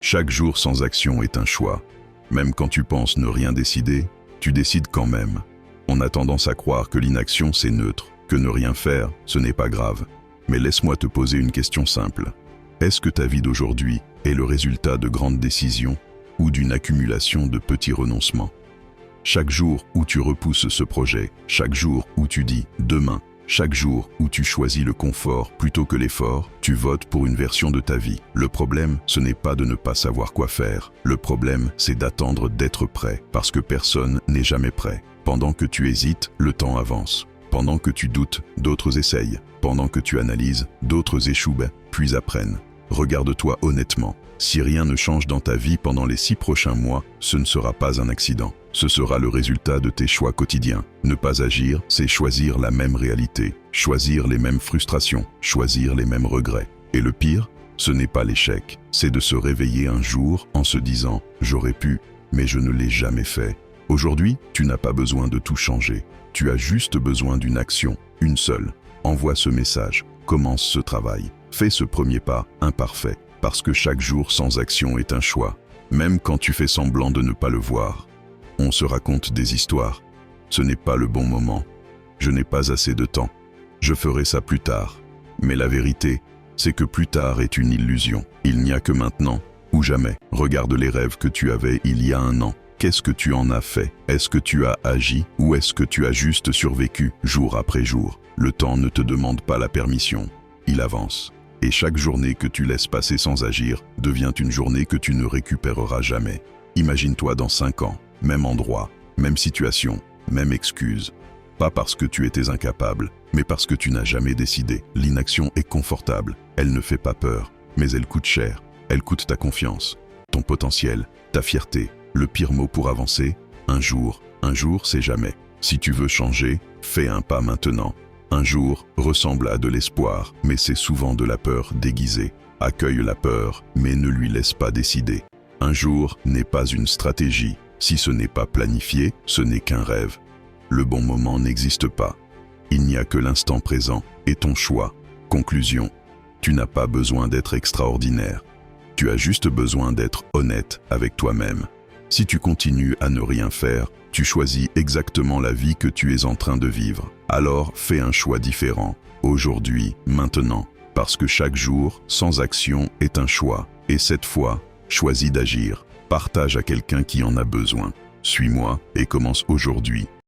Chaque jour sans action est un choix. Même quand tu penses ne rien décider, tu décides quand même. On a tendance à croire que l'inaction c'est neutre, que ne rien faire, ce n'est pas grave. Mais laisse-moi te poser une question simple. Est-ce que ta vie d'aujourd'hui est le résultat de grandes décisions ou d'une accumulation de petits renoncements? Chaque jour où tu repousses ce projet, chaque jour où tu dis « demain », chaque jour où tu choisis le confort plutôt que l'effort, tu votes pour une version de ta vie. Le problème, ce n'est pas de ne pas savoir quoi faire. Le problème, c'est d'attendre d'être prêt, parce que personne n'est jamais prêt. Pendant que tu hésites, le temps avance. Pendant que tu doutes, d'autres essayent. Pendant que tu analyses, d'autres échouent, puis apprennent. Regarde-toi honnêtement. Si rien ne change dans ta vie pendant les 6 prochains mois, ce ne sera pas un accident. Ce sera le résultat de tes choix quotidiens. Ne pas agir, c'est choisir la même réalité, choisir les mêmes frustrations, choisir les mêmes regrets. Et le pire, ce n'est pas l'échec, c'est de se réveiller un jour en se disant « j'aurais pu, mais je ne l'ai jamais fait ». Aujourd'hui, tu n'as pas besoin de tout changer. Tu as juste besoin d'une action, une seule. Envoie ce message, commence ce travail. Fais ce premier pas, imparfait, parce que chaque jour sans action est un choix, même quand tu fais semblant de ne pas le voir. On se raconte des histoires. Ce n'est pas le bon moment. Je n'ai pas assez de temps. Je ferai ça plus tard. Mais la vérité, c'est que plus tard est une illusion. Il n'y a que maintenant ou jamais. Regarde les rêves que tu avais il y a un an. Qu'est-ce que tu en as fait? Est-ce que tu as agi ou est-ce que tu as juste survécu jour après jour? Le temps ne te demande pas la permission. Il avance. Et chaque journée que tu laisses passer sans agir devient une journée que tu ne récupéreras jamais. Imagine-toi dans 5 ans, même endroit, même situation, même excuse. Pas parce que tu étais incapable, mais parce que tu n'as jamais décidé. L'inaction est confortable, elle ne fait pas peur, mais elle coûte cher. Elle coûte ta confiance, ton potentiel, ta fierté. Le pire mot pour avancer, un jour c'est jamais. Si tu veux changer, fais un pas maintenant. Un jour ressemble à de l'espoir, mais c'est souvent de la peur déguisée. Accueille la peur, mais ne lui laisse pas décider. Un jour n'est pas une stratégie. Si ce n'est pas planifié, ce n'est qu'un rêve. Le bon moment n'existe pas. Il n'y a que l'instant présent et ton choix. Conclusion, tu n'as pas besoin d'être extraordinaire. Tu as juste besoin d'être honnête avec toi-même. Si tu continues à ne rien faire, tu choisis exactement la vie que tu es en train de vivre. Alors fais un choix différent, aujourd'hui, maintenant, parce que chaque jour, sans action, est un choix. Et cette fois, choisis d'agir. Partage à quelqu'un qui en a besoin. Suis-moi et commence aujourd'hui.